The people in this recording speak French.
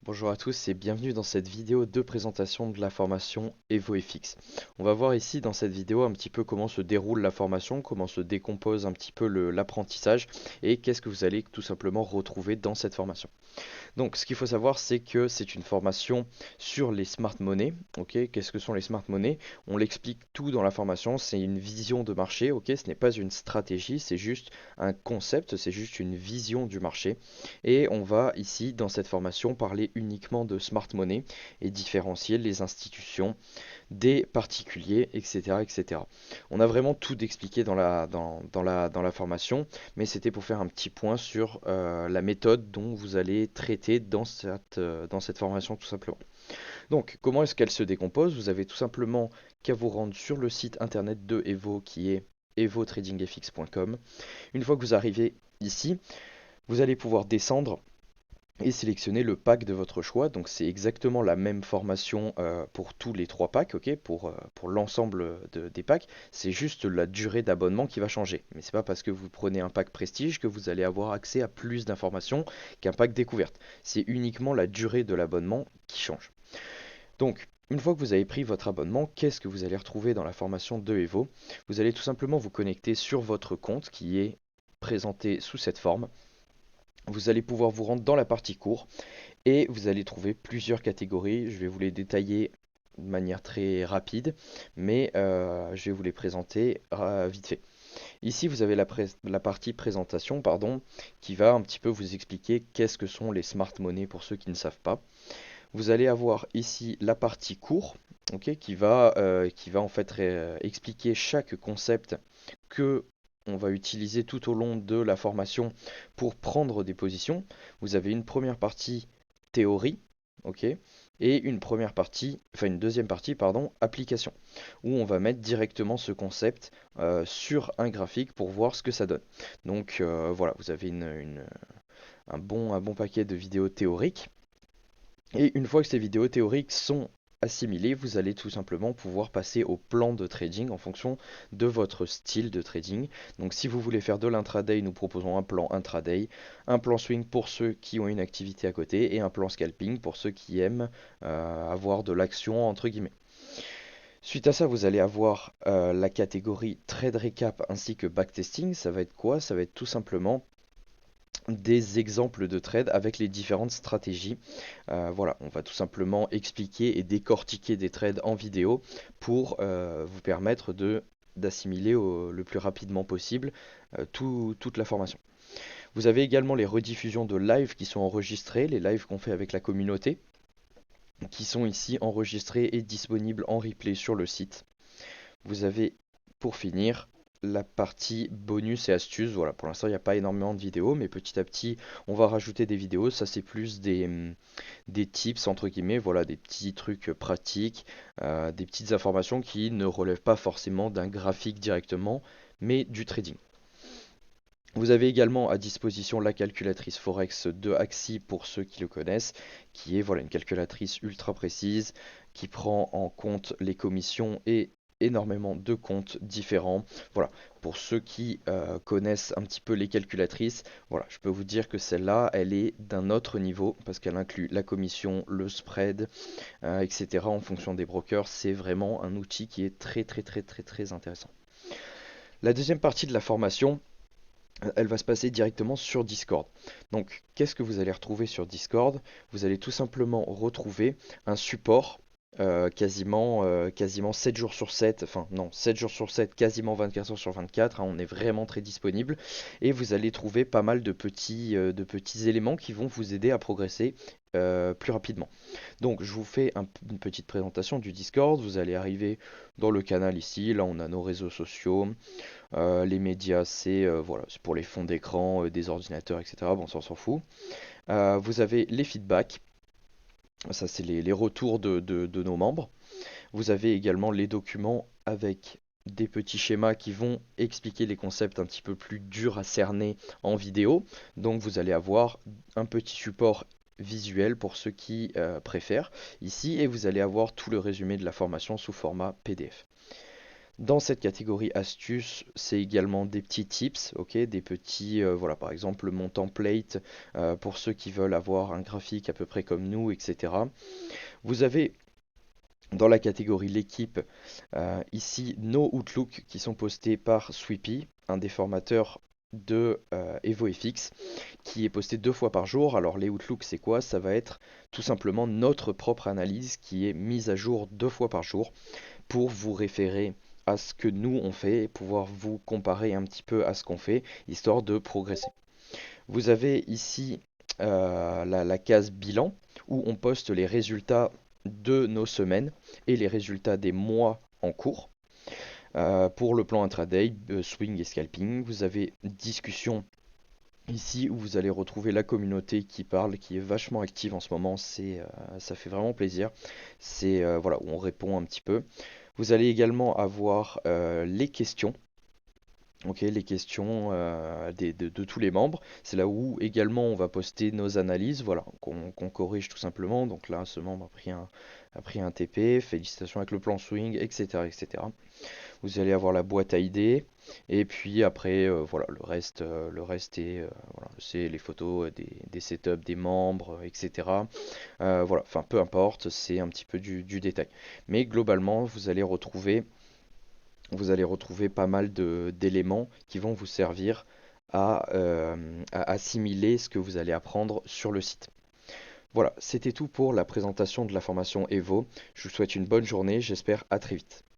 Bonjour à tous et bienvenue dans cette vidéo de présentation de la formation EvoFX. On va voir ici dans cette vidéo un petit peu comment se déroule la formation, comment se décompose un petit peu l'apprentissage et qu'est-ce que vous allez tout simplement retrouver dans cette formation. Donc, ce qu'il faut savoir, c'est que c'est une formation sur les smart monnaies. Ok, qu'est-ce que sont les smart monnaies? On l'explique tout dans la formation. C'est une vision de marché. Ok, ce n'est pas une stratégie, c'est juste un concept, c'est juste une vision du marché. Et on va ici, dans cette formation, parler uniquement de smart money et différencier les institutions des particuliers, etc., etc. On a vraiment tout expliqué dans la formation, mais c'était pour faire un petit point sur la méthode dont vous allez traiter dans cette formation tout simplement. Donc, comment est-ce qu'elle se décompose? Vous avez tout simplement qu'à vous rendre sur le site internet de Evo qui est evotradingfx.com. Une fois que vous arrivez ici, vous allez pouvoir descendre et sélectionner le pack de votre choix. Donc c'est exactement la même formation pour tous les trois packs, ok, pour l'ensemble des packs. C'est juste la durée d'abonnement qui va changer. Mais c'est pas parce que vous prenez un pack prestige que vous allez avoir accès à plus d'informations qu'un pack découverte. C'est uniquement la durée de l'abonnement qui change. Donc une fois que vous avez pris votre abonnement, qu'est-ce que vous allez retrouver dans la formation de Evo? Vous allez tout simplement vous connecter sur votre compte qui est présenté sous cette forme. Vous allez pouvoir vous rendre dans la partie cours et vous allez trouver plusieurs catégories. Je vais vous les détailler de manière très rapide, mais je vais vous les présenter vite fait. Ici, vous avez la partie présentation, pardon, qui va un petit peu vous expliquer qu'est-ce que sont les smart monnaies pour ceux qui ne savent pas. Vous allez avoir ici la partie cours, ok, qui va en fait expliquer chaque concept que on va utiliser tout au long de la formation pour prendre des positions. Vous avez une première partie théorie, ok, et une deuxième partie, pardon, application, où on va mettre directement ce concept sur un graphique pour voir ce que ça donne. Donc voilà, vous avez un bon paquet de vidéos théoriques. Et une fois que ces vidéos théoriques sont assimilées, vous allez tout simplement pouvoir passer au plan de trading en fonction de votre style de trading. Donc si vous voulez faire de l'intraday, nous proposons un plan intraday, un plan swing pour ceux qui ont une activité à côté et un plan scalping pour ceux qui aiment avoir de l'action entre guillemets. Suite à ça, vous allez avoir la catégorie trade recap ainsi que backtesting. Ça va être quoi? Ça va être tout simplement des exemples de trades avec les différentes stratégies. Voilà, on va tout simplement expliquer et décortiquer des trades en vidéo pour vous permettre d'assimiler le plus rapidement possible toute la formation. Vous avez également les rediffusions de live qui sont enregistrés, les lives qu'on fait avec la communauté, qui sont ici enregistrés et disponibles en replay sur le site. Vous avez, pour finir, la partie bonus et astuces. Voilà, pour l'instant, il n'y a pas énormément de vidéos, mais petit à petit, on va rajouter des vidéos. Ça, c'est plus des tips, entre guillemets, voilà, des petits trucs pratiques, des petites informations qui ne relèvent pas forcément d'un graphique directement, mais du trading. Vous avez également à disposition la calculatrice Forex de Axie pour ceux qui le connaissent, qui est voilà, une calculatrice ultra précise qui prend en compte les commissions et énormément de comptes différents. Voilà, pour ceux qui connaissent un petit peu les calculatrices, voilà, je peux vous dire que celle-là, elle est d'un autre niveau parce qu'elle inclut la commission, le spread, etc. en fonction des brokers. C'est vraiment un outil qui est très très très très très intéressant. La deuxième partie de la formation, elle va se passer directement sur Discord. Donc, qu'est-ce que vous allez retrouver sur Discord? Vous allez tout simplement retrouver un support quasiment 7 jours sur 7, enfin non, 7 jours sur 7, quasiment 24 heures sur 24, hein, on est vraiment très disponible. Et vous allez trouver pas mal de petits éléments qui vont vous aider à progresser plus rapidement. Donc je vous fais une petite présentation du Discord, vous allez arriver dans le canal ici, là on a nos réseaux sociaux, les médias, c'est voilà, c'est pour les fonds d'écran, des ordinateurs, etc. Bon, ça on s'en fout. Vous avez les feedbacks, ça c'est les retours de nos membres. Vous avez également les documents avec des petits schémas qui vont expliquer les concepts un petit peu plus durs à cerner en vidéo. Donc vous allez avoir un petit support visuel pour ceux qui préfèrent ici et vous allez avoir tout le résumé de la formation sous format PDF. Dans cette catégorie astuces, c'est également des petits tips, ok, des petits, voilà, par exemple mon template pour ceux qui veulent avoir un graphique à peu près comme nous, etc. Vous avez dans la catégorie l'équipe, ici nos Outlook qui sont postés par Sweepy, un des formateurs de EvoFX, qui est posté 2 fois par jour. Alors les Outlook c'est quoi? Ça va être tout simplement notre propre analyse qui est mise à jour 2 fois par jour pour vous référer à ce que nous on fait et pouvoir vous comparer un petit peu à ce qu'on fait, histoire de progresser. Vous avez ici la case bilan où on poste les résultats de nos semaines et les résultats des mois en cours. Pour le plan intraday, swing et scalping, vous avez discussion ici où vous allez retrouver la communauté qui parle, qui est vachement active en ce moment. Ça fait vraiment plaisir. C'est voilà où on répond un petit peu. Vous allez également avoir les questions. Ok, les questions de tous les membres. C'est là où également on va poster nos analyses, voilà, qu'on corrige tout simplement. Donc là, ce membre a pris un TP, félicitations avec le plan swing, etc., etc. Vous allez avoir la boîte à idées, et puis après, voilà, le reste est, voilà, c'est les photos des setups des membres, etc. Voilà, enfin peu importe, c'est un petit peu du détail. Mais globalement, vous allez retrouver pas mal d'éléments qui vont vous servir à assimiler ce que vous allez apprendre sur le site. Voilà, c'était tout pour la présentation de la formation Evo. Je vous souhaite une bonne journée, j'espère à très vite.